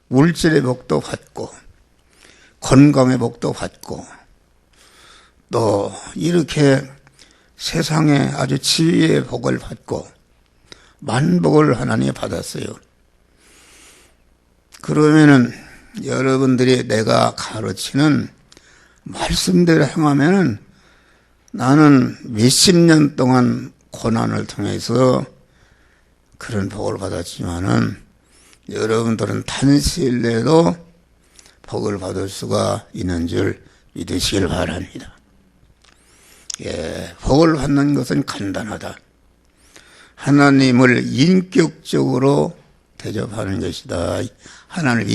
물질의 복도 받고 건강의 복도 받고 또 이렇게 세상에 아주 지혜의 복을 받고 만복을 하나님이 받았어요. 그러면은 여러분들이 내가 가르치는 말씀대로 행하면은 나는 몇십 년 동안 고난을 통해서 그런 복을 받았지만은 여러분들은 단시일 내에도 복을 받을 수가 있는 줄 믿으시길 바랍니다. 예, 복을 받는 것은 간단하다. 하나님을 인격적으로 대접하는 것이다. 하나님을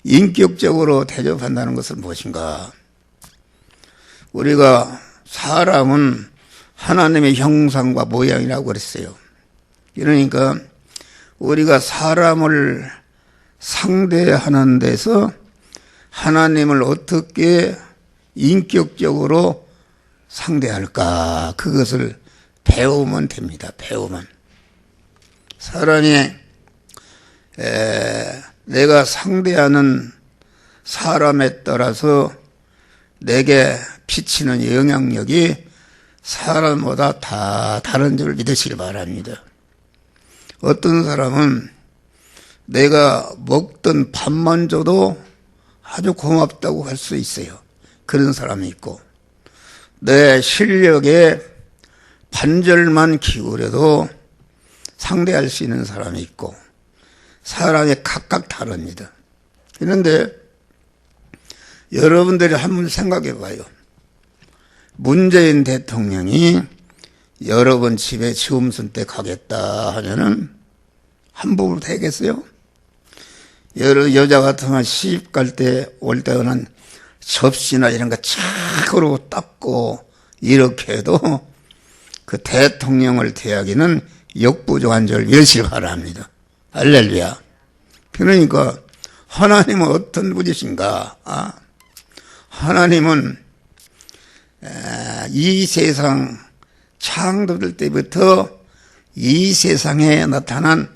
인격적으로 대접한다는 것은 무엇인가? 우리가 사람은 하나님의 형상과 모양이라고 그랬어요. 그러니까 우리가 사람을 상대하는 데서 하나님을 어떻게 인격적으로 상대할까? 그것을 배우면 됩니다. 배우면. 사람이 내가 상대하는 사람에 따라서 내게 비치는 영향력이 사람마다 다 다른 줄 믿으시기 바랍니다. 어떤 사람은 내가 먹던 밥만 줘도 아주 고맙다고 할 수 있어요. 그런 사람이 있고, 내 실력에 반절만 기울여도 상대할 수 있는 사람이 있고, 사람이 각각 다릅니다. 그런데 여러분들이 한번 생각해 봐요. 문재인 대통령이 여러분 집에 점심 때 가겠다 하면은 함부로 되겠어요? 여자 같으면 시집 갈 때 올 때는 접시나 이런 거 착으로 닦고 이렇게 해도 그 대통령을 대하기는 역부족한 줄 믿으시기 바랍니다. 할렐루야. 그러니까 하나님은 어떤 분이신가? 하나님은 이 세상 창조될 때부터 이 세상에 나타난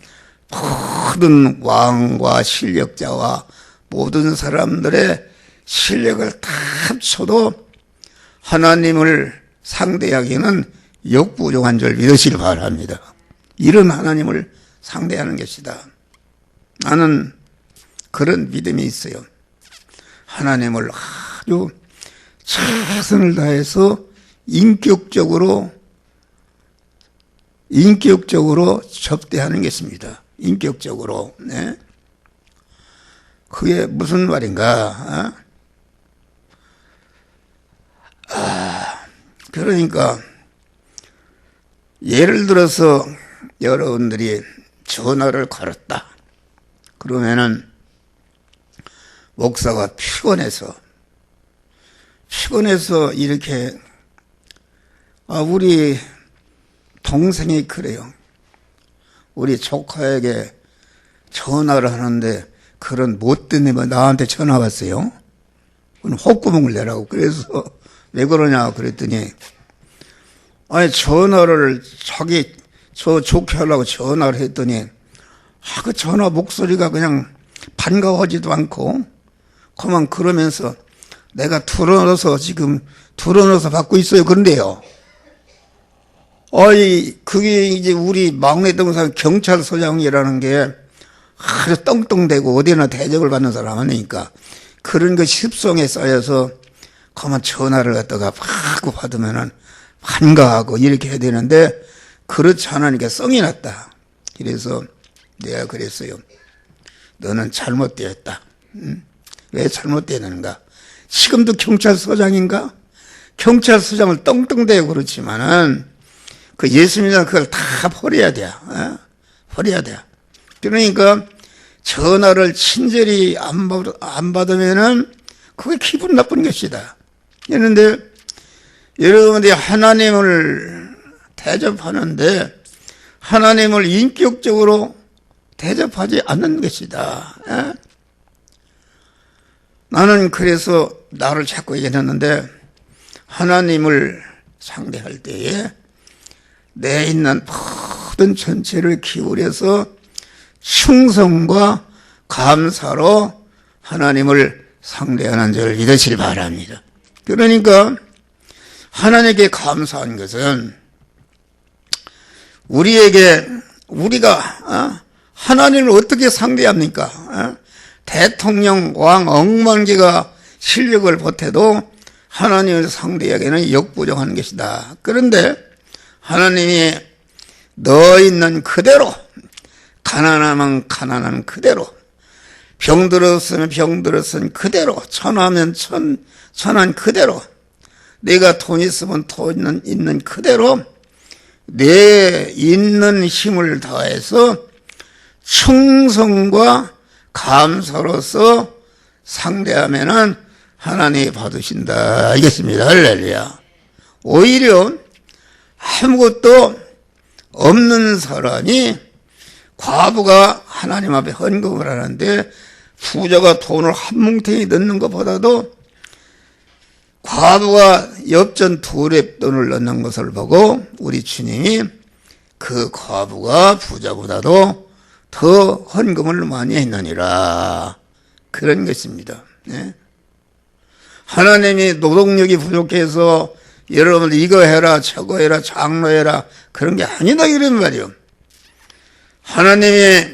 모든 왕과 실력자와 모든 사람들의 실력을 다 합쳐도 하나님을 상대하기는 역부족한 줄 믿으시길 바랍니다. 이런 하나님을 상대하는 것이다. 나는 그런 믿음이 있어요. 하나님을 아주 최선을 다해서 인격적으로 접대하는 것입니다. 인격적으로. 네. 그게 무슨 말인가? 그러니까 예를 들어서 여러분들이 전화를 걸었다. 그러면은 목사가 피곤해서 이렇게 우리 동생이 그래요. 우리 조카에게 전화를 하는데 그런 못된 애가 나한테 전화 왔어요. 헛구멍을 내라고. 그래서 왜 그러냐 그랬더니 전화를 저 좋게 하려고 전화를 했더니 그 전화 목소리가 그냥 반가워하지도 않고 그만 그러면서 내가 들어넣어서 받고 있어요. 그런데요. 그게 이제 우리 막내 동생 경찰서장이라는 게 아주 떵떵대고 어디나 대접을 받는 사람 아니니까 그런 거 습성에 쌓여서 그만 전화를 갖다가 받으면은 반가워하고 이렇게 해야 되는데 그렇지 않으니까 썽이 났다. 그래서 내가 그랬어요. 너는 잘못되었다. 왜 잘못되는가? 지금도 경찰서장인가? 경찰서장을 떵떵대고 그렇지만은 그 예수님은 그걸 다 버려야 돼. 버려야 돼. 그러니까 전화를 친절히 안 받으면은 그게 기분 나쁜 것이다. 그런데 여러분들이 하나님을 대접하는데 하나님을 인격적으로 대접하지 않는 것이다. 나는 그래서 나를 자꾸 얘기했는데 하나님을 상대할 때에 내 있는 모든 전체를 기울여서 충성과 감사로 하나님을 상대하는 줄 믿으시길 바랍니다. 그러니까 하나님께 감사한 것은 우리가 하나님을 어떻게 상대합니까? 대통령, 왕, 억만개가 실력을 보태도 하나님을 상대하기에는 역부족한 것이다. 그런데 하나님이 너 있는 그대로, 가난하면 가난한 그대로, 병들었으면 병들었은 그대로, 천하면 천한 그대로, 내가 돈 있으면 돈 있는 그대로 내 있는 힘을 다해서 충성과 감사로서 상대하면은 하나님이 받으신다. 알겠습니다. 할렐루야. 오히려 아무것도 없는 사람이, 과부가 하나님 앞에 헌금을 하는데 부자가 돈을 한 뭉탱이 넣는 것보다도 과부가 엽전 2랩 돈을 넣는 것을 보고 우리 주님이 그 과부가 부자보다도 더 헌금을 많이 했느니라. 그런 것입니다. 네? 하나님이 노동력이 부족해서 여러분들 이거 해라 저거 해라 장로해라 그런 게 아니다 이런 말이요. 하나님이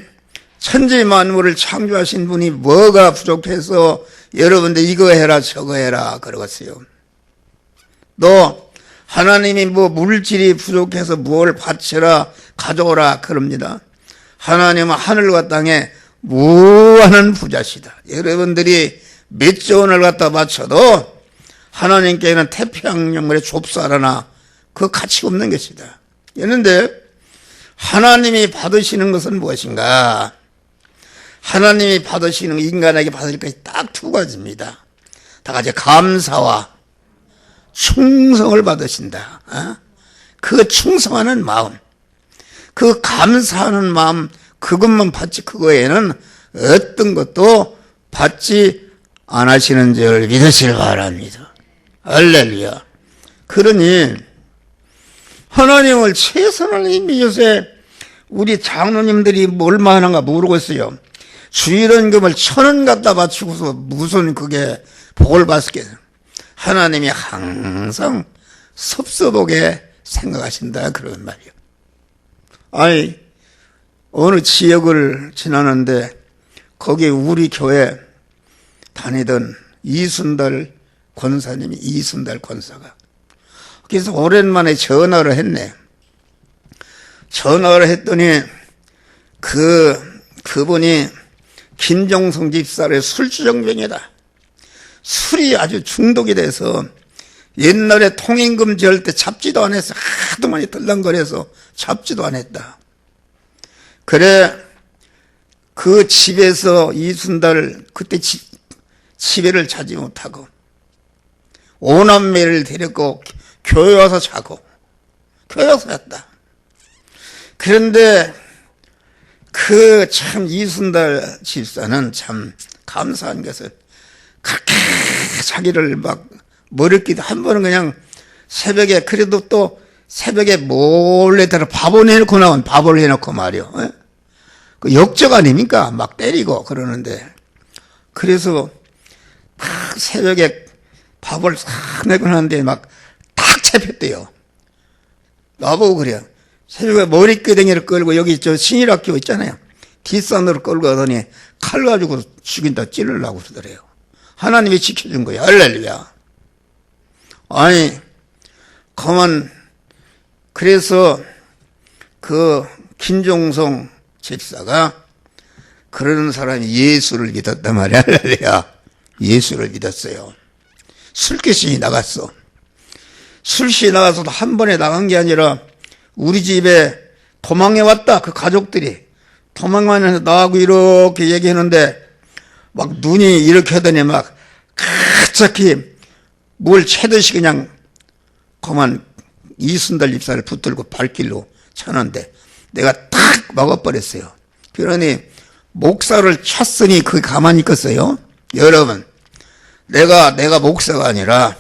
천지 만물을 창조하신 분이 뭐가 부족해서 여러분들 이거 해라 저거 해라 그러겠어요. 또 하나님이 뭐 물질이 부족해서 뭘 바쳐라 가져오라 그럽니다. 하나님은 하늘과 땅에 무한한 부자시다. 여러분들이 몇 조 원을 갖다 바쳐도 하나님께는 태평양물에 좁쌀 하나 그 가치가 없는 것이다. 그런데 하나님이 받으시는 것은 무엇인가? 하나님이 받으시는 인간에게 받을 것이 딱 2가지입니다. 다 같이 감사와 충성을 받으신다. 그 충성하는 마음, 그 감사하는 마음, 그것만 받지 그거에는 어떤 것도 받지 안 하시는 줄 믿으시길 바랍니다. 할렐루야. 그러니 하나님을 최선을 믿으세. 우리 장로님들이 얼마 하는가 모르겠어요. 주일원금을 1,000원 갖다 바치고서 무슨 그게 복을 받겠어요. 하나님이 항상 섭섭하게 생각하신다 그런 말이에요. 아니 어느 지역을 지나는데 거기 우리 교회 다니던 이순달 권사가 그래서 오랜만에 전화를 했네. 전화를 했더니 그분이 김종성 집사의 술주정병이다. 술이 아주 중독이 돼서 옛날에 통임금 지을 때 잡지도 안 했어. 하도 많이 들렁거려서 잡지도 안 했다. 그래 그 집에서 이순달 그때 집에를 자지 못하고 5남매를 데리고 교회 와서 자고 교회 와서 잤다. 그런데 그 참 이순달 집사는 참 감사한 것은 그렇게 자기를 막 머리끼도 한 번은 그냥 새벽에 그래도 또 새벽에 몰래 들어 밥을 해놓고 나온 밥을 해놓고 말이요. 그 역적 아닙니까? 막 때리고 그러는데 그래서 막 새벽에 밥을 싹 내고 나는데 막 탁 잡혔대요. 나보고 그래요. 새벽에 머리끄댕이를 끌고 여기 저 신일학교 있잖아요. 뒷산으로 끌고 가더니 칼 가지고 죽인다 찌르려고 그러더래요. 하나님이 지켜준 거야. 할렐루야. 아니 그만 그래서 그 김종성 집사가 그러는 사람이 예수를 믿었단 말이야. 할렐루야. 예수를 믿었어요. 술귀신이 나갔어. 술귀신이 나가서도 한 번에 나간 게 아니라 우리 집에 도망해 왔다. 그 가족들이 도망하면서 나하고 이렇게 얘기하는데 막 눈이 이렇게 하더니 막 갑자기 뭘 채듯이 그냥 그만 이순달 집사를 붙들고 발길로 차는데 내가 탁 막아버렸어요. 그러니 목사를 쳤으니 그게 가만히 있겠어요? 여러분, 내가 목사가 아니라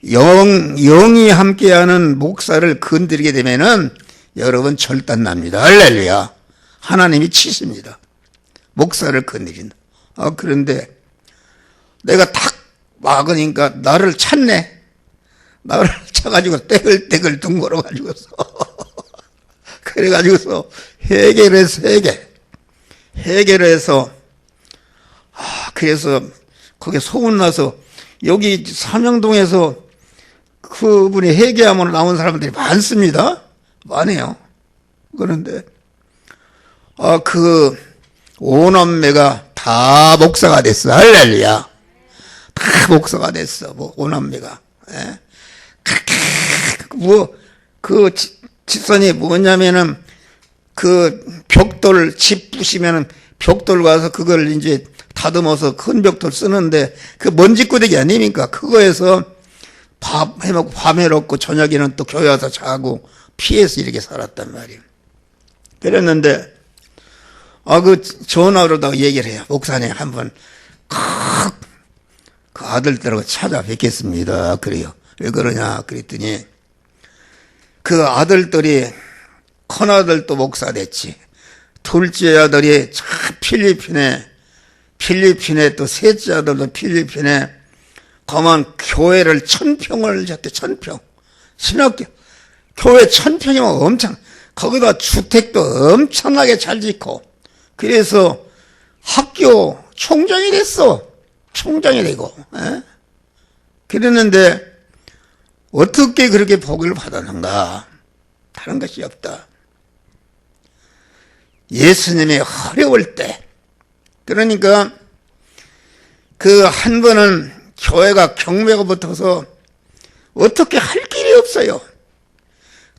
영이 함께하는 목사를 건드리게 되면은 여러분 절단납니다. 할렐루야. 하나님이 치십니다. 목사를 건드린다. 그런데 내가 탁 막으니까 나를 찾네. 나를 쳐가지고 떼글떼글 둥거려 가지고서 그래가지고서 해결을 해서 그래서 거기에 소문나서 여기 삼영동에서 그분이 회개하면 나온 사람들이 많습니다. 많아요. 그런데 그 오남매가 다 목사가 됐어. 할렐루야. 다 목사가 됐어. 오남매가. 예? 그 집선이 뭐냐면은 그 벽돌 집 부시면은 벽돌 가서 그걸 이제 다듬어서 큰 벽돌 쓰는데 그 먼지구대기 아닙니까? 그거에서 밥 해먹고 밤 해먹고 저녁에는 또 교회 와서 자고 피해서 이렇게 살았단 말이에요. 그랬는데 그 전화로다가 얘기를 해요. 목사님 한번 그 아들들하고 찾아뵙겠습니다. 그래요. 왜 그러냐 그랬더니 그 아들들이 큰 아들도 목사 됐지. 둘째 아들이 필리핀에 또 셋째 아들도 필리핀에 가만 교회를 1000평을 졌대. 1000평 신학교 교회 1000평이면 엄청 거기다 주택도 엄청나게 잘 짓고 그래서 학교 총장이 됐어. 총장이 되고 그랬는데 어떻게 그렇게 복을 받았는가? 다른 것이 없다. 예수님이 어려울 때 그러니까 그 한 번은 교회가 경매가 붙어서 어떻게 할 길이 없어요.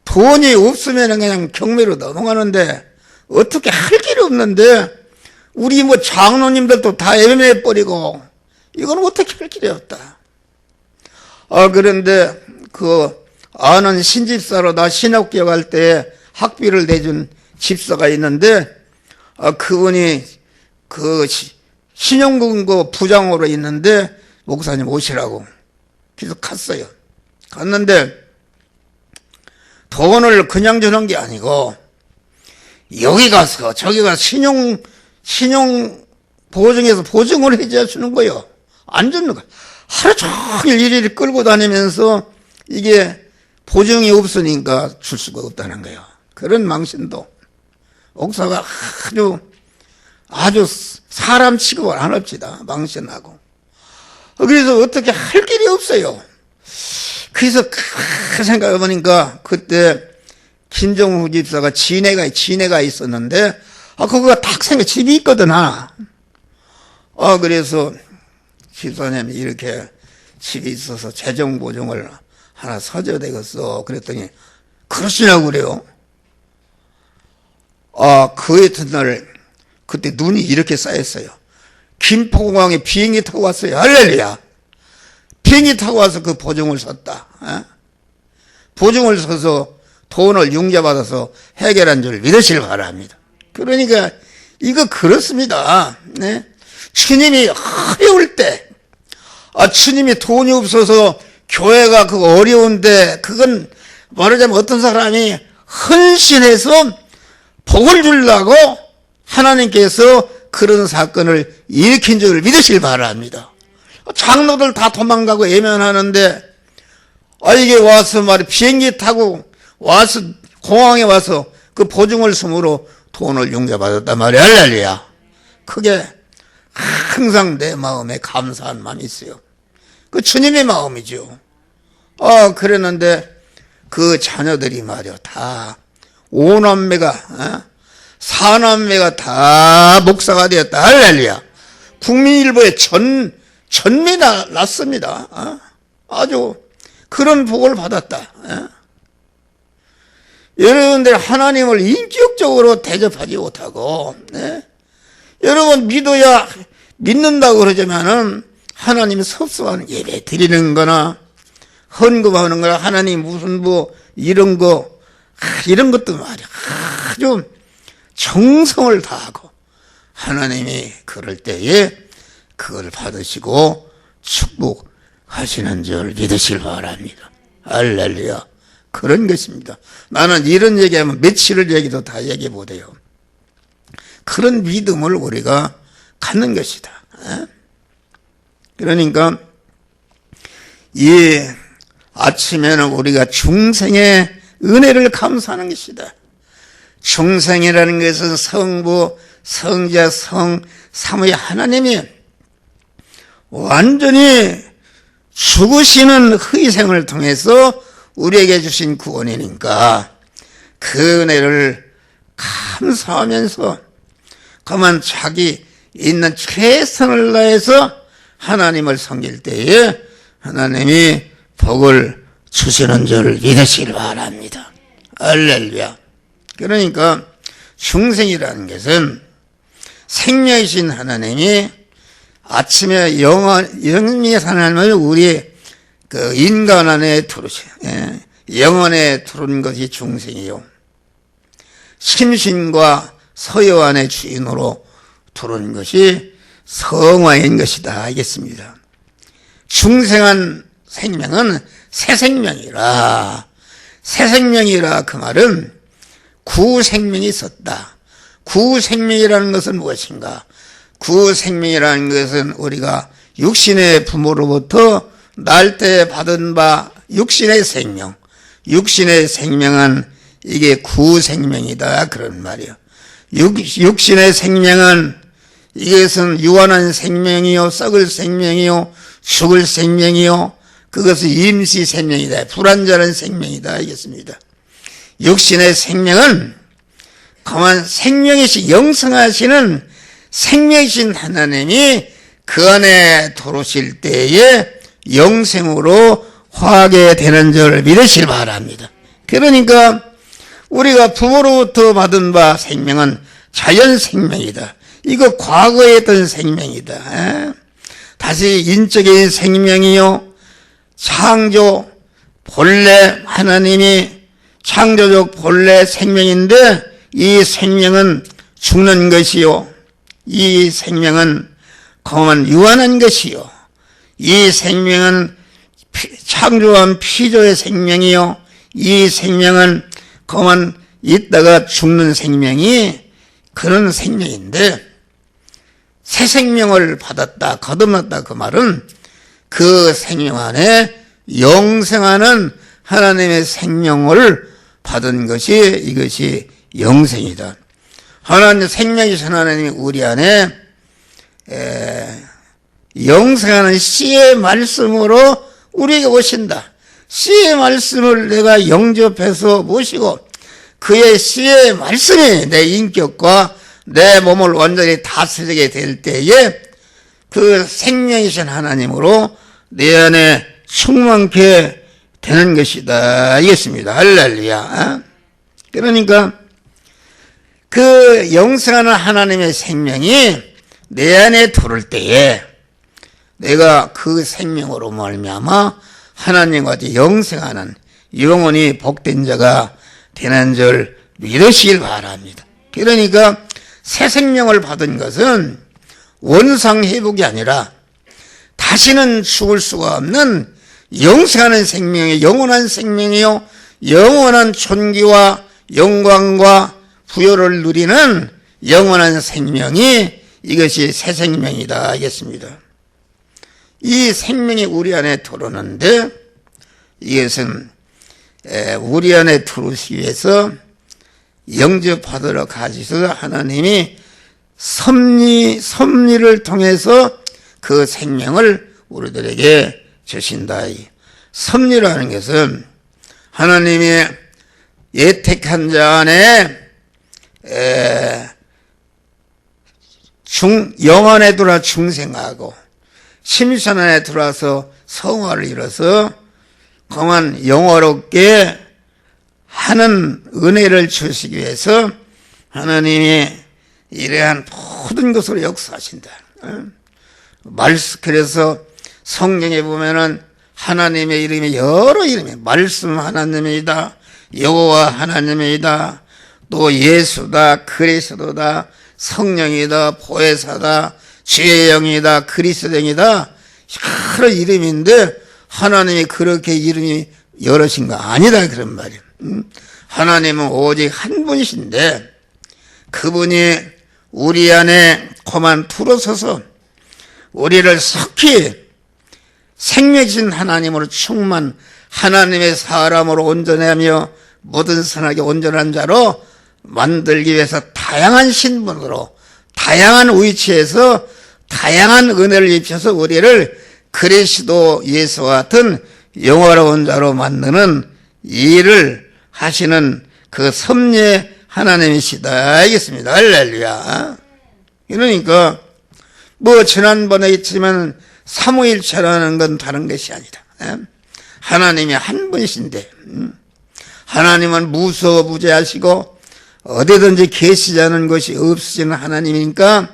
돈이 없으면 그냥 경매로 넘어가는데 어떻게 할 길이 없는데 우리 장로님들도 다 애매해버리고 이건 어떻게 할 길이 없다. 그런데 그 아는 신집사로 나 신학교 갈 때 학비를 내준 집사가 있는데 그분이 그 신용금고 부장으로 있는데 목사님 오시라고 그래서 갔어요. 갔는데 돈을 그냥 주는 게 아니고 여기 가서 저기 가서 신용 보증해서 보증을 해줘야 주는 거예요. 안 주는 거야. 하루 종일 일일이 끌고 다니면서 이게 보증이 없으니까 줄 수가 없다는 거예요. 그런 망신도 목사가 아주 사람 취급을 안 합시다. 망신하고. 그래서 어떻게 할 길이 없어요. 그래서 생각해 보니까 그때 김정후 집사가 진해가 있었는데 그거가 딱 집이 있거든 하나. 그래서 집사님이 이렇게 집이 있어서 재정 보증을 하나 사줘야 되겠어. 그랬더니 그러시냐고 그래요. 그 이튿날 그때 눈이 이렇게 쌓였어요. 김포공항에 비행기 타고 왔어요. 할렐루야. 비행기 타고 와서 그 보증을 섰다. 보증을 서서 돈을 융자받아서 해결한 줄 믿으시길 바랍니다. 그러니까 이거 그렇습니다. 네? 주님이 어려울 때 주님이 돈이 없어서 교회가 그거 어려운데 그건 말하자면 어떤 사람이 헌신해서 복을 주려고 하나님께서 그런 사건을 일으킨 줄 믿으시길 바랍니다. 장로들 다 도망가고 애면하는데 이게 와서 비행기 타고 와서 공항에 와서 그 보증을 섬으로 돈을 융자받았단 말이야. 할렐루야. 그게 항상 내 마음에 감사한 마음이 있어요. 그 주님의 마음이죠. 그랬는데 그 자녀들이 말이야 다 5남매가 4남매가 다 목사가 되었다. 할렐루야. 국민일보에 전미 났습니다. 아주 그런 복을 받았다. 여러분들 하나님을 인격적으로 대접하지 못하고 여러분 믿는다고 그러자면은 하나님이 섭섭하는 예배 드리는 거나 헌금하는 거나 하나님 무슨 이런 것도 말이야 아주 정성을 다하고 하나님이 그럴 때에 그걸 받으시고 축복하시는 줄 믿으시길 바랍니다. 할렐루야. 그런 것입니다. 나는 이런 얘기하면 며칠을 얘기도 다 얘기 못해요. 그런 믿음을 우리가 갖는 것이다. 그러니까 이 아침에는 우리가 중생의 은혜를 감사하는 것이다. 중생이라는 것은 성부, 성자, 성, 삼위 하나님이 완전히 죽으시는 희생을 통해서 우리에게 주신 구원이니까 그 은혜를 감사하면서 그만 자기 있는 최선을 다해서 하나님을 섬길 때에 하나님이 복을 주시는 줄 믿으시길 바랍니다. 할렐루야. 그러니까 중생이라는 것은 생명이신 하나님이 아침에 영원히 하나님을 우리 그 인간 안에 들으셔요. 영혼에 들은 것이 중생이요. 심신과 서요 안의 주인으로 들은 것이 성화인 것이다 하겠습니다. 중생한 생명은 새 생명이라. 새 생명이라 그 말은 구생명이 있었다. 구생명이라는 것은 무엇인가? 구생명이라는 것은 우리가 육신의 부모로부터 날 때 받은 바 육신의 생명. 육신의 생명은 이게 구생명이다 그런 말이요. 육신의 생명은 이것은 유한한 생명이요, 썩을 생명이요, 죽을 생명이요, 그것은 임시 생명이다. 불완전한 생명이다 하겠습니다. 육신의 생명은 가만 생명이신 영성하시는 생명이신 하나님이 그 안에 들어오실 때에 영생으로 화하게 되는 줄 믿으시길 바랍니다. 그러니까 우리가 부모로부터 받은 바 생명은 자연 생명이다. 이거 과거에 있던 생명이다. 다시 인적인 생명이요, 창조 본래 하나님이 창조적 본래 생명인데 이 생명은 죽는 것이요, 이 생명은 거만 유한한 것이요, 이 생명은 창조한 피조의 생명이요, 이 생명은 거만 있다가 죽는 생명이 그런 생명인데 새 생명을 받았다, 거듭났다 그 말은 그 생명 안에 영생하는 하나님의 생명을 받은 것이 이것이 영생이다. 하나님 생명이신 하나님이 우리 안에 영생하는 씨의 말씀으로 우리에게 오신다. 씨의 말씀을 내가 영접해서 모시고 그의 씨의 말씀이 내 인격과 내 몸을 완전히 다스리게 될 때에 그 생명이신 하나님으로 내 안에 충만케 되는 것이다. 알겠습니다. 할렐루야. 그러니까 그 영생하는 하나님의 생명이 내 안에 들어올 때에 내가 그 생명으로 말미암아 하나님과 영생하는 영원히 복된 자가 되는 줄 믿으시길 바랍니다. 그러니까 새 생명을 받은 것은 원상회복이 아니라 다시는 죽을 수가 없는 영생하는 생명이 영원한 생명이요, 영원한 존귀와 영광과 부여를 누리는 영원한 생명이 이것이 새 생명이다 하겠습니다. 이 생명이 우리 안에 들어오는데 이것은 우리 안에 들어오기 위해서 영접받으러 가셔서 하나님이 섭리를 통해서 그 생명을 우리들에게 주신다. 섭리라는 것은 하나님이 예택한 자 안에 영안에 들어와 중생하고 심신 안에 들어와서 성화를 이뤄서 그만 영화롭게 하는 은혜를 주시기 위해서 하나님이 이러한 모든 것으로 역사하신다. 그래서 성경에 보면은 하나님의 이름이 여러 이름이 말씀 하나님이다, 여호와 하나님이다, 또 예수다, 그리스도다, 성령이다, 보혜사다, 주의 영이다, 그리스도영이다, 여러 이름인데 하나님이 그렇게 이름이 여럿인가? 아니다 그런 말이에요. 하나님은 오직 한 분이신데 그분이 우리 안에 그만 들어서서 우리를 속히 생명이신 하나님으로 충만, 하나님의 사람으로 온전하며 모든 선하게 온전한 자로 만들기 위해서 다양한 신분으로 다양한 위치에서 다양한 은혜를 입혀서 우리를 그리스도 예수와 같은 영화로운 자로 만드는 일을 하시는 그 섭리의 하나님이시다 알겠습니다. 할렐루야. 그러니까 뭐 지난번에 있지만 삼위일체라는 건 다른 것이 아니다. 하나님이 한 분이신데 하나님은 무소부재하시고 어디든지 계시자는 것이 없으시는 하나님이니까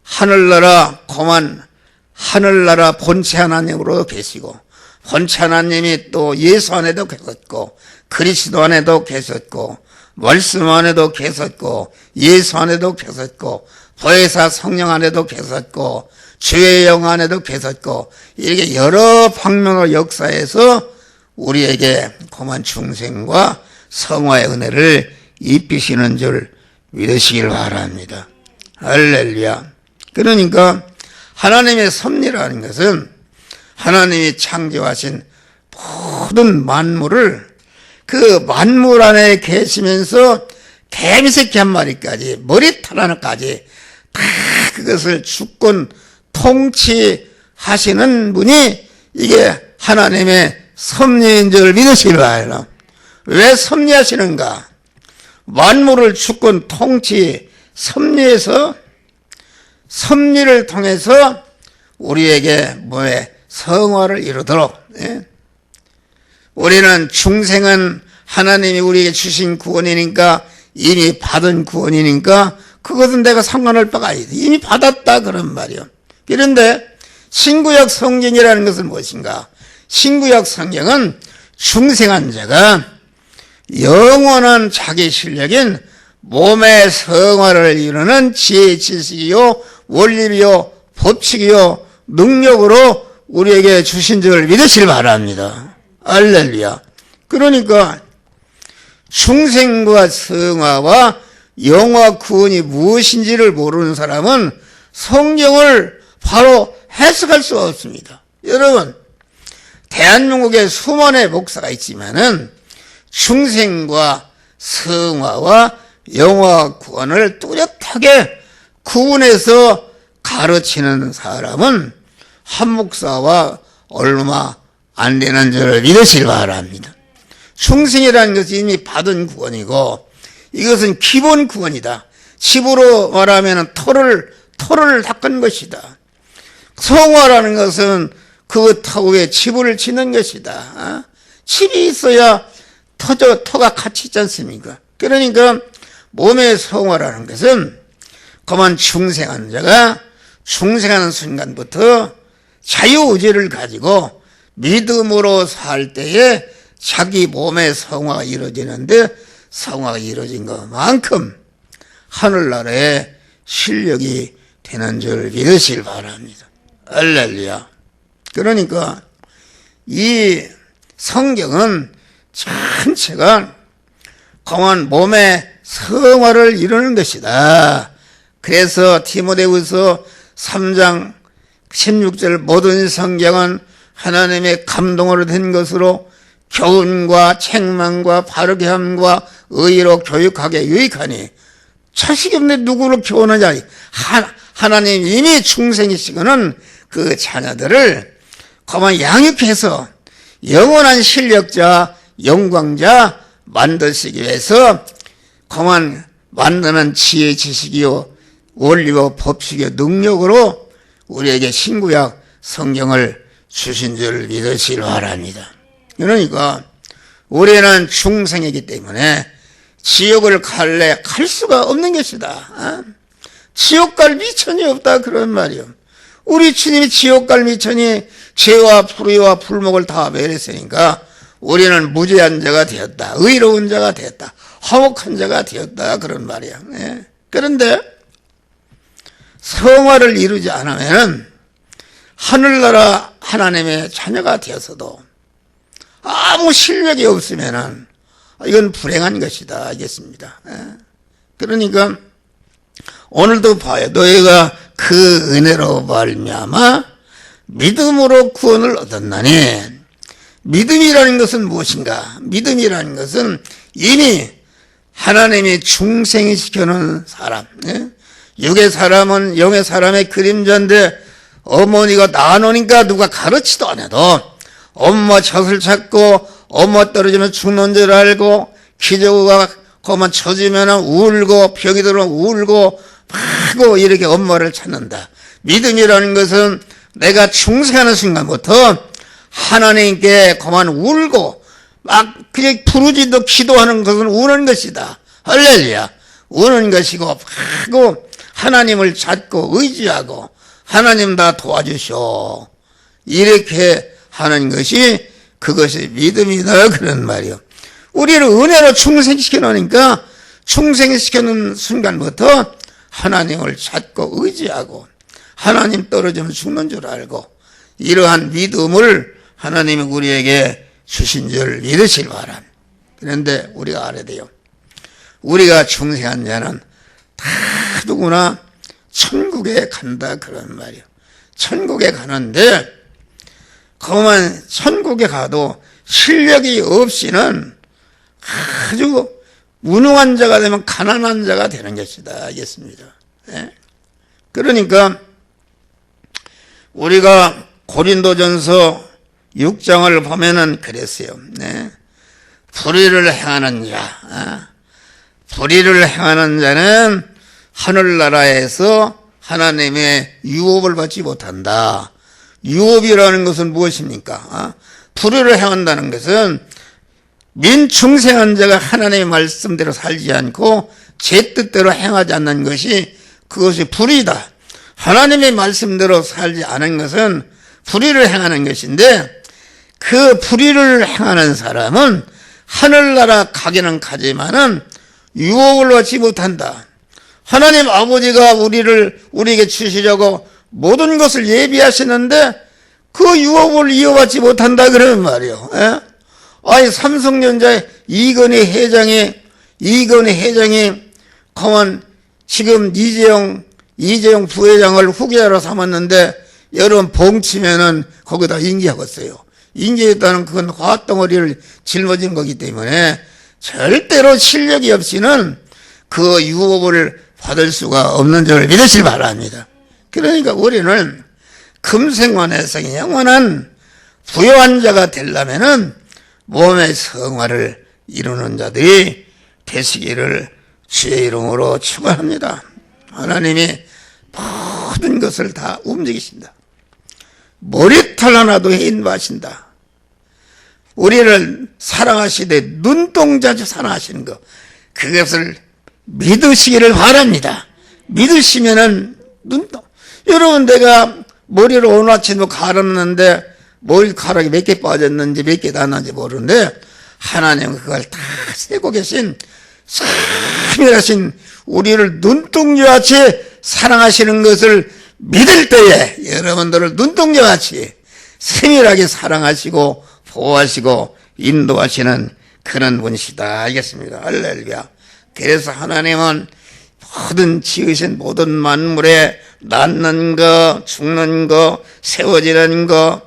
하늘나라 고만 하늘나라 본체 하나님으로 계시고 본체 하나님이 또 예수 안에도 계셨고 그리스도 안에도 계셨고 말씀 안에도 계셨고 예수 안에도 계셨고 보혜사 성령 안에도 계셨고 주의 영 안에도 계셨고 이렇게 여러 방면으로 역사해서 우리에게 고만 중생과 성화의 은혜를 입히시는 줄 믿으시길 바랍니다. 할렐루야. 그러니까 하나님의 섭리라는 것은 하나님이 창조하신 모든 만물을 그 만물 안에 계시면서 개미새끼 한 마리까지 머리털 하나까지 다 그것을 주권 통치하시는 분이 이게 하나님의 섭리인 줄 믿으시길 바랍니다. 왜 섭리하시는가? 만물을 주권 통치 섭리해서 섭리를 통해서 우리에게 뭐에 성화를 이루도록 우리는 중생은 하나님이 우리에게 주신 구원이니까 이미 받은 구원이니까 그것은 내가 상관할 바가 아니다. 이미 받았다 그런 말이요. 그런데 신구약 성경이라는 것은 무엇인가? 신구약 성경은 중생한 자가 영원한 자기 실력인 몸의 성화를 이루는 지혜 지식이요 원리요 법칙이요 능력으로 우리에게 주신 줄 믿으시길 바랍니다. 할렐루야. 그러니까 중생과 성화와 영화 구원이 무엇인지를 모르는 사람은 성경을 바로 해석할 수가 없습니다. 여러분, 대한민국에 수많은 목사가 있지만은 중생과 성화와 영화 구원을 뚜렷하게 구분해서 가르치는 사람은 한 목사와 얼마 안 되는 줄 믿으시길 바랍니다. 중생이라는 것이 이미 받은 구원이고 이것은 기본 구원이다. 집으로 말하면 터를 닦은 것이다. 성화라는 것은 그 터 위에 집을 짓는 것이다. 집이 있어야 터가 같이 있지 않습니까? 그러니까 몸의 성화라는 것은 그만 중생한 자가 중생하는 순간부터 자유의지를 가지고 믿음으로 살 때에 자기 몸의 성화가 이루어지는데 성화가 이루어진 것만큼 하늘나라에 실력이 되는 줄 믿으시길 바랍니다. 할렐루야. 그러니까 이 성경은 전체가 공한 몸의 성화를 이루는 것이다. 그래서 디모데후서 3장 16절 모든 성경은 하나님의 감동으로 된 것으로 교훈과 책망과 바르게 함과 의로 교육하게 유익하니 자식이 없는데 누구를 교훈하냐. 하나님 이미 중생이시고는 그 자녀들을 그만 양육해서 영원한 실력자 영광자 만드시기 위해서 그만 만드는 지혜 지식이요 원리요 법칙이요 능력으로 우리에게 신구약 성경을 주신 줄 믿으시길 바랍니다. 그러니까 우리는 중생이기 때문에 지옥을 갈래 갈 수가 없는 것이다. 지옥 갈 미천이 없다 그런 말이요. 우리 주님이 지옥 갈 미천이 죄와 불의와 불목을 다 매렸으니까 우리는 무죄한 자가 되었다. 의로운 자가 되었다. 화목한 자가 되었다 그런 말이야. 그런데 성화를 이루지 않으면 하늘나라 하나님의 자녀가 되어서도 아무 실력이 없으면은 이건 불행한 것이다 알겠습니다. 그러니까 오늘도 봐요. 너희가 그 은혜로 말미암아 믿음으로 구원을 얻었나니. 믿음이라는 것은 무엇인가? 믿음이라는 것은 이미 하나님이 중생이 시켜놓은 사람, 육의 사람은 영의 사람의 그림자인데 어머니가 낳아놓으니까 누가 가르치도 안 해도 엄마 젖을 찾고 엄마 떨어지면 죽는 줄 알고 기저귀가 그만 젖으면 울고 병이 들어오면 울고 하고 이렇게 엄마를 찾는다. 믿음이라는 것은 내가 중생하는 순간부터 하나님께 그만 울고 막 그냥 부르짖도 기도하는 것은 우는 것이다. 할렐루야. 우는 것이고 하고 하나님을 찾고 의지하고 하나님 다 도와주시오. 이렇게 하는 것이 그것이 믿음이다 그런 말이요. 우리를 은혜로 충생시켜 놓으니까 충생시켜 놓은 순간부터 하나님을 찾고 의지하고 하나님 떨어지면 죽는 줄 알고 이러한 믿음을 하나님이 우리에게 주신 줄 믿으시기 바랍니다. 그런데 우리가 알아야 돼요. 우리가 중생한 자는 다 누구나 천국에 간다 그런 말이에요. 천국에 가는데 그만 천국에 가도 실력이 없이는 아주 무능한 자가 되면 가난한 자가 되는 것이다. 알겠습니다. 네? 그러니까 우리가 고린도전서 6장을 보면은 그랬어요. 네? 불의를 행하는 자, 불의를 행하는 자는 하늘나라에서 하나님의 유업을 받지 못한다. 유업이라는 것은 무엇입니까? 불의를 행한다는 것은 민중생한 자가 하나님의 말씀대로 살지 않고 제 뜻대로 행하지 않는 것이 그것이 불의다. 하나님의 말씀대로 살지 않은 것은 불의를 행하는 것인데 그 불의를 행하는 사람은 하늘나라 가기는 가지만은 유업을 얻지 못한다. 하나님 아버지가 우리에게 주시려고 모든 것을 예비하시는데 그 유업을 이어받지 못한다 그러는 말이요. 아니 삼성전자의 이건희 회장이 그만 지금 이재용 부회장을 후계자로 삼았는데 여러분 봉치면은 거기다 인기하고 있어요. 인기했다는 그건 화덩어리를 짊어진 거기 때문에 절대로 실력이 없이는 그 유업을 받을 수가 없는 줄 믿으시기 바랍니다. 그러니까 우리는 금생원에서 영원한 부요한 자가 되려면은 몸의 성화를 이루는 자들이 되시기를 주의 이름으로 축원합니다. 하나님이 모든 것을 다 움직이신다. 머리털 하나도 인도하신다. 우리를 사랑하시되 눈동자주 사랑하시는 것, 그것을 믿으시기를 바랍니다. 믿으시면은 여러분 내가 머리를 오늘 아침에 갈았는데 머리카락이 몇 개 빠졌는지 몇 개 났는지 모르는데 하나님은 그걸 다 세고 계신 세밀하신 우리를 눈동자같이 사랑하시는 것을 믿을 때에 여러분들을 눈동자같이 세밀하게 사랑하시고 보호하시고 인도하시는 그런 분이시다. 알겠습니다. 할렐루야. 그래서 하나님은 모든 지으신 모든 만물에 낳는 거, 죽는 거, 세워지는 거,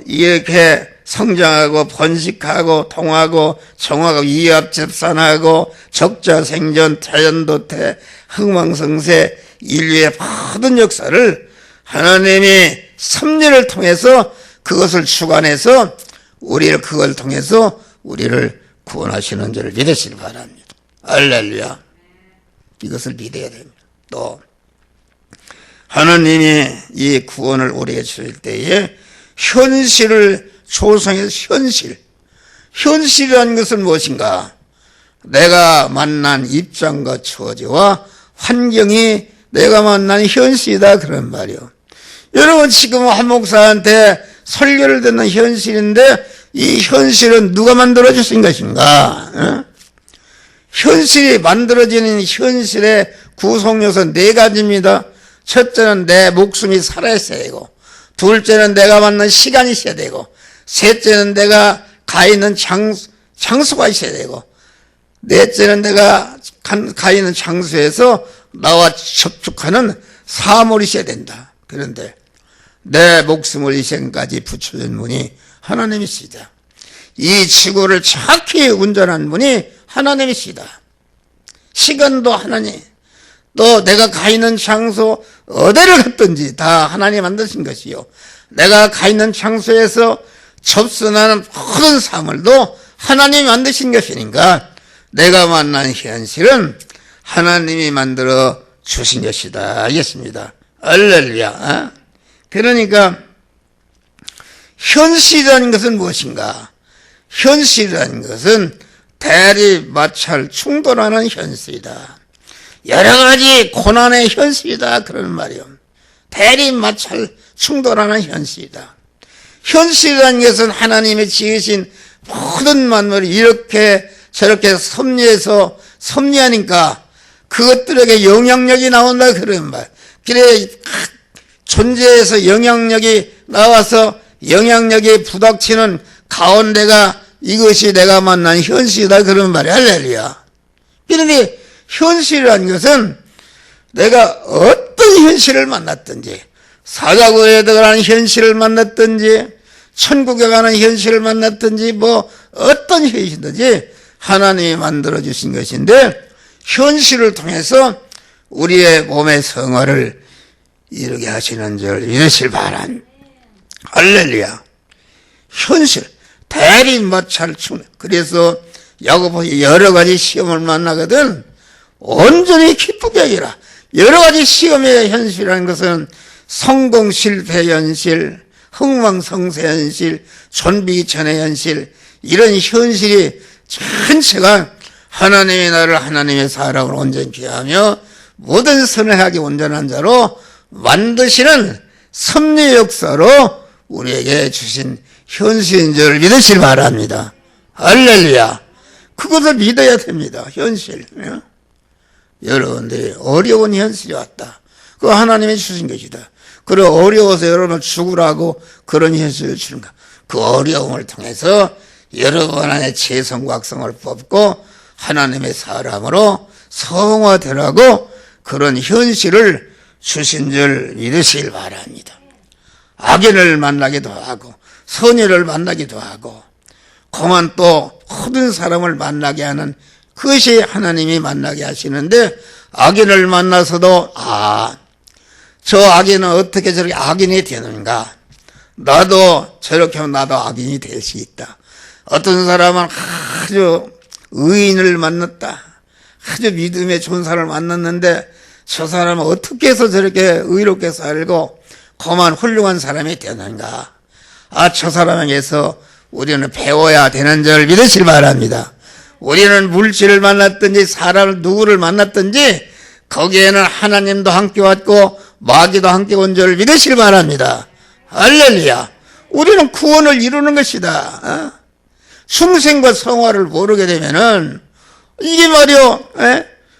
이렇게 성장하고 번식하고 통하고 정하고 이합집산하고 적자생존 자연도태 흥망성쇠 인류의 모든 역사를 하나님이 섭리를 통해서 그것을 주관해서 그걸 통해서 우리를 구원하시는 줄을 믿으시기 바랍니다. 할렐루야. 이것을 믿어야 됩니다. 또 하나님이 이 구원을 우리에게 주실 때에 현실을 조성해서 현실이라는 것은 무엇인가? 내가 만난 입장과 처지와 환경이 내가 만난 현실이다 그런 말이요. 여러분 지금 한 목사한테 설교를 듣는 현실인데 이 현실은 누가 만들어 주신 것인가? 현실이 만들어지는 현실의 구성요소 4가지입니다. 첫째는 내 목숨이 살아있어야 되고, 둘째는 내가 만난 시간이 있어야 되고, 셋째는 내가 가 있는 장소가 있어야 되고, 넷째는 내가 가 있는 장소에서 나와 접촉하는 사물이 있어야 된다. 그런데 내 목숨을 희생까지 붙여준 분이 하나님이시다. 이 지구를 정확히 운전한 분이 하나님이시다. 시간도 하나님, 또 내가 가 있는 장소 어디를 갔든지 다 하나님 만드신 것이요, 내가 가 있는 장소에서 접선하는 모든 사물도 하나님이 만드신 것이니까 내가 만난 현실은 하나님이 만들어 주신 것이다. 알겠습니다. 할렐루야. 그러니까 현실이라는 것은 무엇인가? 현실이라는 것은 대리, 마찰, 충돌하는 현실이다. 여러 가지 고난의 현실이다. 그런 말이요. 대리, 마찰, 충돌하는 현실이다. 현실이라는 것은 하나님이 지으신 모든 만물이 이렇게 저렇게 섭리해서 섭리하니까 그것들에게 영향력이 나온다. 그런 말. 그래, 존재에서 영향력이 나와서 영향력이 부닥치는 가운데가 이것이 내가 만난 현실이다. 그런 말이야. 할렐루야. 그런데 현실이라는 것은 내가 어떤 현실을 만났든지, 사자고에 들어가는 현실을 만났든지, 천국에 가는 현실을 만났든지, 뭐 어떤 현실이든지 하나님이 만들어주신 것인데, 현실을 통해서 우리의 몸의 성화를 이루게 하시는 줄 믿으실 바람. 할렐루야. 현실, 대리, 마찰, 충돌. 그래서 야고보서 여러 가지 시험을 만나거든 온전히 기쁘게 하기라. 여러 가지 시험의 현실이라는 것은 성공 실패 현실, 흥망성쇠 현실, 존비천의 현실, 이런 현실이 전체가 하나님의 나를 하나님의 사람을 온전히 하며 모든 선을 온전한 자로 만드시는 섭리 역사로 우리에게 주신 현실인 줄 믿으시기 바랍니다. 할렐루야. 그것을 믿어야 됩니다. 현실. 여러분들이 어려운 현실이 왔다. 그거 하나님이 주신 것이다. 그래, 어려워서 여러분을 죽으라고 그런 현실을 주는가. 그 어려움을 통해서 여러분 안에 재성과 악성을 뽑고 하나님의 사람으로 성화되라고 그런 현실을 주신 줄 믿으시길 바랍니다. 악인을 만나기도 하고 선의를 만나기도 하고 그만 또 모든 사람을 만나게 하는 그것이 하나님이 만나게 하시는데, 악인을 만나서도 저 악인은 어떻게 저렇게 악인이 되는가, 나도 저렇게 하면 나도 악인이 될 수 있다. 어떤 사람은 아주 의인을 만났다, 아주 믿음에 좋은 사람을 만났는데 저 사람은 어떻게 해서 저렇게 의롭게 살고 그만 훌륭한 사람이 되는가. 저 사람에게서 우리는 배워야 되는 줄 믿으시기 바랍니다. 우리는 물질을 만났든지 사람을 누구를 만났든지 거기에는 하나님도 함께 왔고 마귀도 함께 온 줄 믿으시기 바랍니다. 할렐루야. 우리는 구원을 이루는 것이다. 충생과 성화를 모르게 되면은 이게 말이요,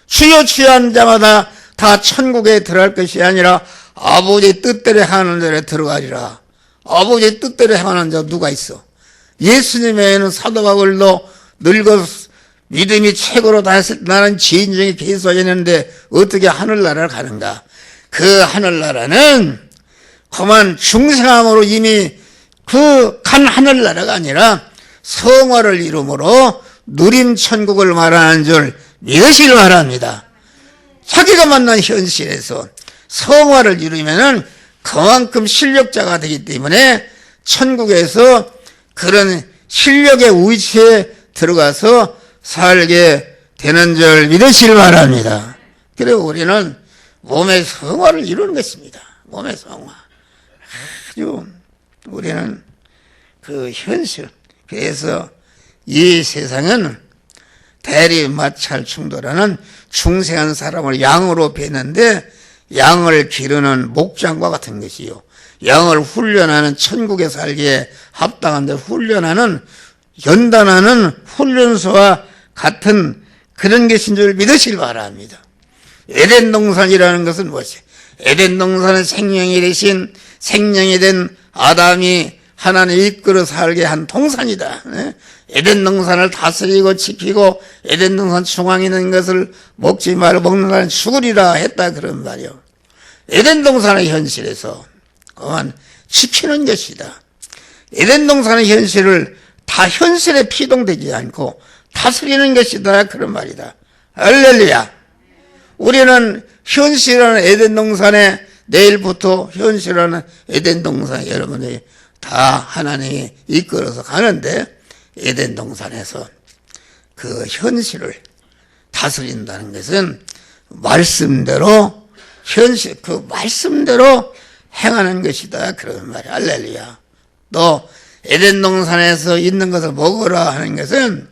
주여 주여 하는 자마다 다 천국에 들어갈 것이 아니라 아버지 뜻대로 하는 자에 들어가리라. 아버지 뜻대로 하는 자 누가 있어? 예수님 외에는 사도 바울도 늙어 믿음이 최고로 나는 지인 중에 계속했는데 어떻게 하늘나라를 가는가? 그 하늘나라는 그만 중생함으로 이미 그 간 하늘나라가 아니라 성화를 이름으로 누림 천국을 말하는 줄 믿으시길 바랍니다. 자기가 만난 현실에서 성화를 이루면은 그만큼 실력자가 되기 때문에 천국에서 그런 실력의 위치에 들어가서 살게 되는 줄 믿으시길 바랍니다. 그리고 우리는 몸의 성화를 이루는 것입니다. 몸의 성화. 아주 우리는 그 현실. 그래서 이 세상은 대리, 마찰, 충돌하는 중생한 사람을 양으로 뵀는데 양을 기르는 목장과 같은 것이요. 양을 훈련하는 천국에 살기에 합당한 데 훈련하는 연단하는 훈련소와 같은 그런 것인 줄 믿으시길 바랍니다. 에덴 동산이라는 것은 무엇이에요? 에덴 동산은 생명이 되신 생명이 된 아담이 하나님이 이끌어 살게 한 동산이다. 에덴 동산을 다스리고 지키고 에덴 동산 중앙에 있는 것을 먹지 말고 먹는 날은 죽으리라 했다 그런 말이요. 에덴 동산의 현실에서 그만 지키는 것이다. 에덴 동산의 현실을 다 현실에 피동되지 않고 다스리는 것이다 그런 말이다. 할렐루야. 우리는 현실하는 에덴 동산에 내일부터 현실하는 에덴 동산에 여러분이 다 하나님이 이끌어서 가는데 에덴 동산에서 그 현실을 다스린다는 것은 말씀대로 현실 그 말씀대로 행하는 것이다 그런 말이야. 할렐루야. 너 에덴 동산에서 있는 것을 먹으라 하는 것은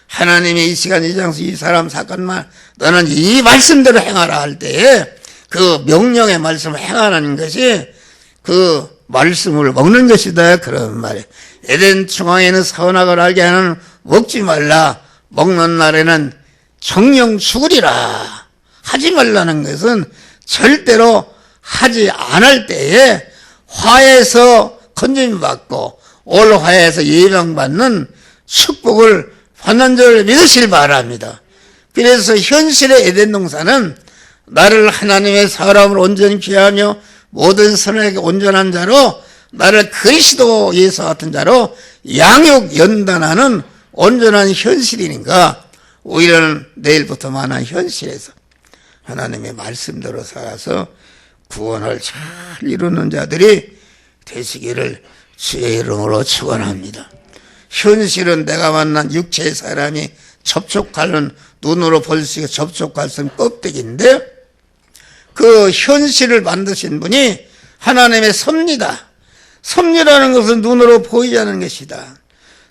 하나님의 이 시간 이 장소 이 사람 사건만 너는 이 말씀대로 행하라 할 때에 그 명령의 말씀을 행하는 것이 그 말씀을 먹는 것이다 그런 말이에요. 에덴 중앙에는 선악을 알게 하는 먹지 말라. 먹는 날에는 정령 죽으리라. 하지 말라는 것은 절대로 하지 않을 때에 화에서 건짐 받고 올 화에서 예방받는 축복을 받는 줄 믿으시기 바랍니다. 그래서 현실의 에덴 동산은 나를 하나님의 사람을 온전히 귀하며 모든 선에게 온전한 자로 나를 그리스도 예수 같은 자로 양육 연단하는 온전한 현실이니까 우리는 내일부터 만난 현실에서 하나님의 말씀대로 살아서 구원을 잘 이루는 자들이 되시기를 주의 이름으로 축원합니다. 현실은 내가 만난 육체의 사람이 접촉하는 눈으로 볼 수 있게 접촉할 수 있는 껍데기인데 그 현실을 만드신 분이 하나님의 섭리다. 섭리라는 것은 눈으로 보이지 않는 것이다.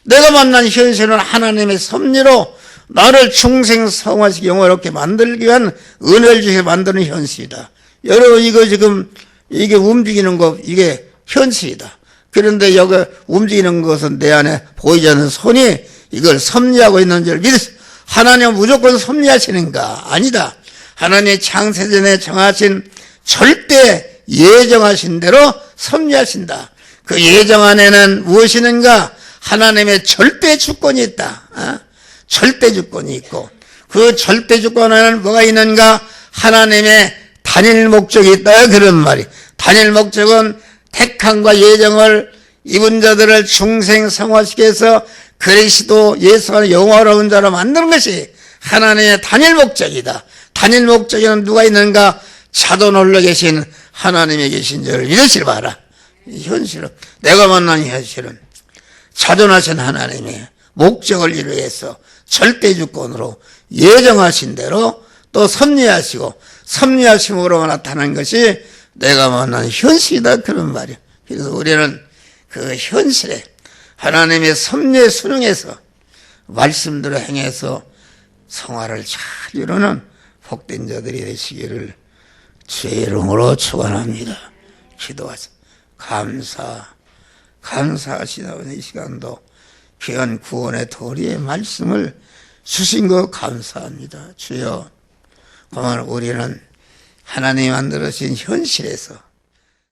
내가 만난 현실은 하나님의 섭리로 나를 중생성화시키고 영화롭게 만들기 위한 은혜를 주게 만드는 현실이다. 여러분 이거 지금 이게 움직이는 것 이게 현실이다. 그런데 여기 움직이는 것은 내 안에 보이지 않는 손이 이걸 섭리하고 있는 줄 믿으세요. 하나님은 무조건 섭리하시는가? 아니다. 하나님의 창세전에 정하신 절대 예정하신 대로 섭리하신다. 그 예정 안에는 무엇이는가? 하나님의 절대 주권이 있다. 절대 주권이 있고 그 절대 주권 안에는 뭐가 있는가? 하나님의 단일 목적이 있다. 그런 말이. 단일 목적은 택함과 예정을 입은 자들을 중생성화시켜서 그리스도 예수가 영화로운 자로 만드는 것이 하나님의 단일 목적이다. 단일 목적에는 누가 있는가? 자도 놀러 계신 하나님이 계신 줄 믿으시기 바라. 현실은 내가 만난 현실은 자존하신 하나님의 목적을 이루기 위해서 절대주권으로 예정하신 대로 또 섭리하시고 섭리하심으로 나타난 것이 내가 만난 현실이다 그런 말이야. 그래서 우리는 그 현실에 하나님의 섭리에 순응해서 말씀대로 행해서 성화를 잘 이루는 복된 자들이 되시기를 주의 이름으로 축원합니다. 기도하세요. 감사하시다. 이 시간도 귀한 구원의 도리의 말씀을 주신 것 감사합니다. 주여, 오늘 우리는 하나님이 만들어진 현실에서